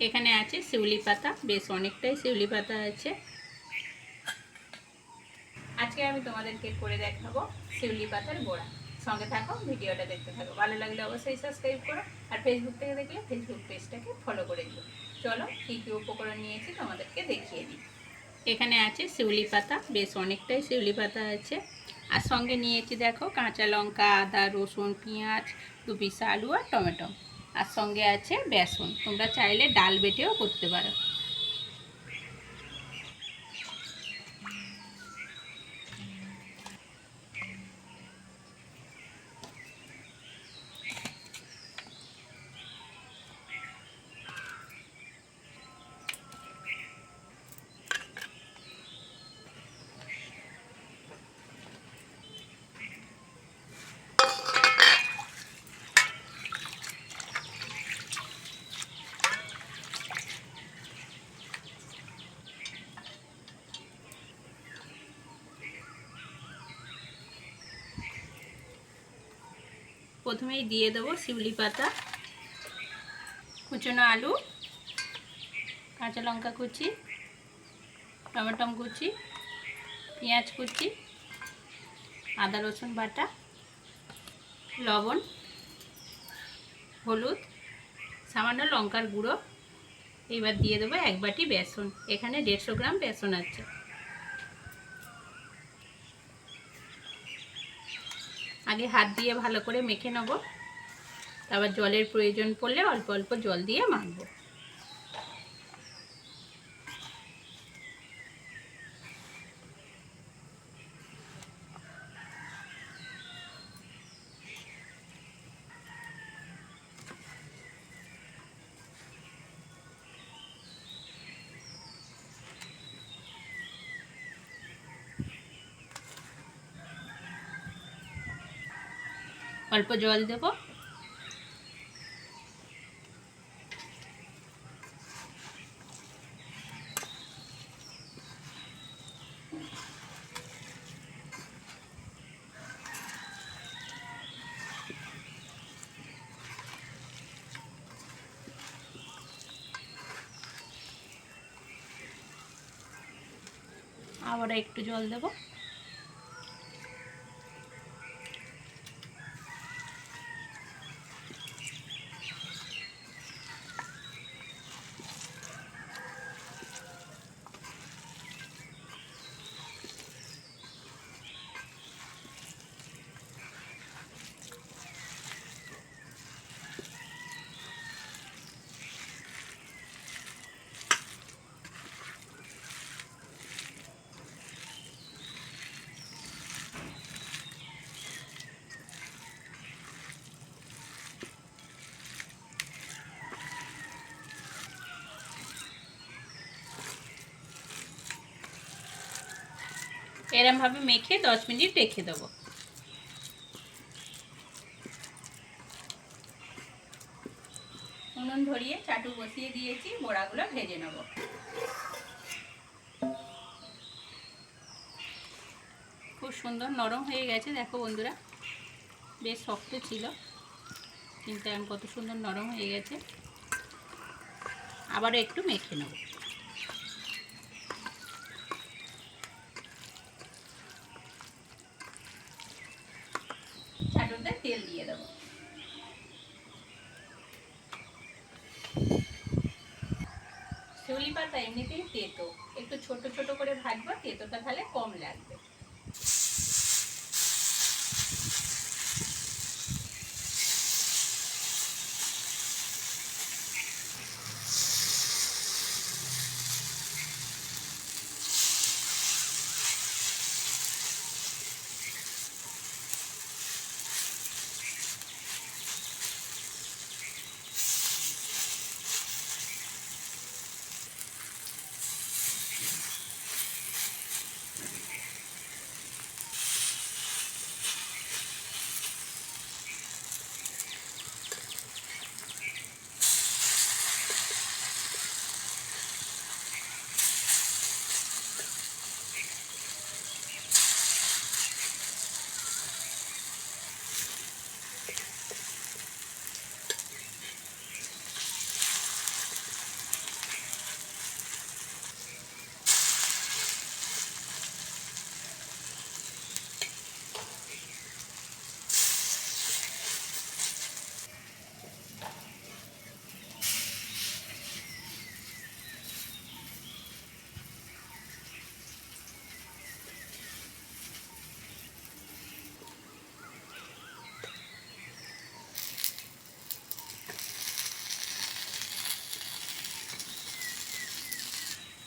এখানে আছে শিউলি পাতা, বেশ অনেকটাই শিউলি পাতা আছে। আজকে আমি তোমাদেরকে করে দেখাবো শিউলি পাতার বড়া। সঙ্গে থাকো, ভিডিওটা দেখতে থাকো। ভালো লাগলে অবশ্যই সাবস্ক্রাইব করো, আর ফেসবুক থেকে দেখলে ফেসবুক পেজটাকে ফলো করে দিও। চলো কী কী উপকরণ নিয়েছি তোমাদেরকে দেখিয়ে দিই। এখানে আছে শিউলি পাতা, বেশ অনেকটাই শিউলি পাতা আছে। আর সঙ্গে নিয়েছি দেখো কাঁচা লঙ্কা, আদা, রসুন, পেঁয়াজ, 2 পিস আলু আর টমেটো। আর সঙ্গে আছে বেসন, তোমরা চাইলে ডাল বেটেও করতে পারো। প্রথমেই দিয়ে দেবো শিউলি পাতা, কুচনো আলু, কাঁচা লঙ্কা কুচি, টমেটো কুচি, পেঁয়াজ কুচি, আদা রসুন বাটা, লবণ, হলুদ, সামান্য লঙ্কার গুঁড়ো। এবার দিয়ে দেবো 1 বাটি বেসন, এখানে 150 গ্রাম বেসন আছে। আগে হাত দিয়ে ভালো করে মেখে নেব, তারপর জলের প্রয়োজন পড়লে অল্প অল্প জল দিয়ে মাখবো। অল্প জল দেব, আবার একটু জল দেব। এরমভাবে মেখে 10 মিনিট রেখে দেবো। উনুন ধরিয়ে চাটু বসিয়ে দিয়েছি, বড়াগুলো ভেজে নেব। খুব সুন্দর নরম হয়ে গেছে, দেখো বন্ধুরা, বেশ শক্ত ছিল কিন্তু এখন কত সুন্দর নরম হয়ে গেছে। আবারও একটু মেখে নেব। চাটুতে তেল দিয়ে দেবো। শিউলি পাতা এমনিতেই তেতো, একটু ছোট ছোট করে ভাজবো, তেতোটা তাহলে কম লাগবে।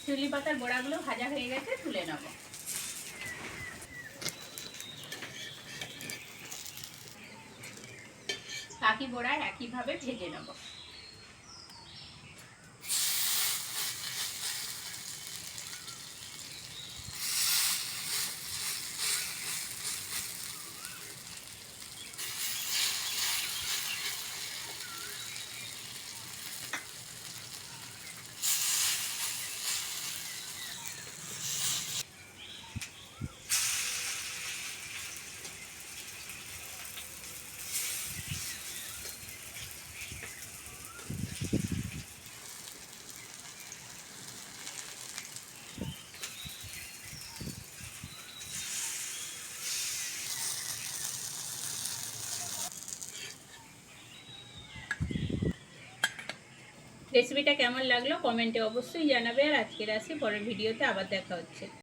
শিউলি পাতার বড়াগুলো ভাজা হয়ে গেছে, তুলে নেব। বাকি বড়া একইভাবে ভেজে নেব। রেসিপিটা কেমন লাগলো কমেন্টে অবশ্যই জানাবে। আর আজকের আসি, পরের ভিডিওতে আবার দেখা হচ্ছে।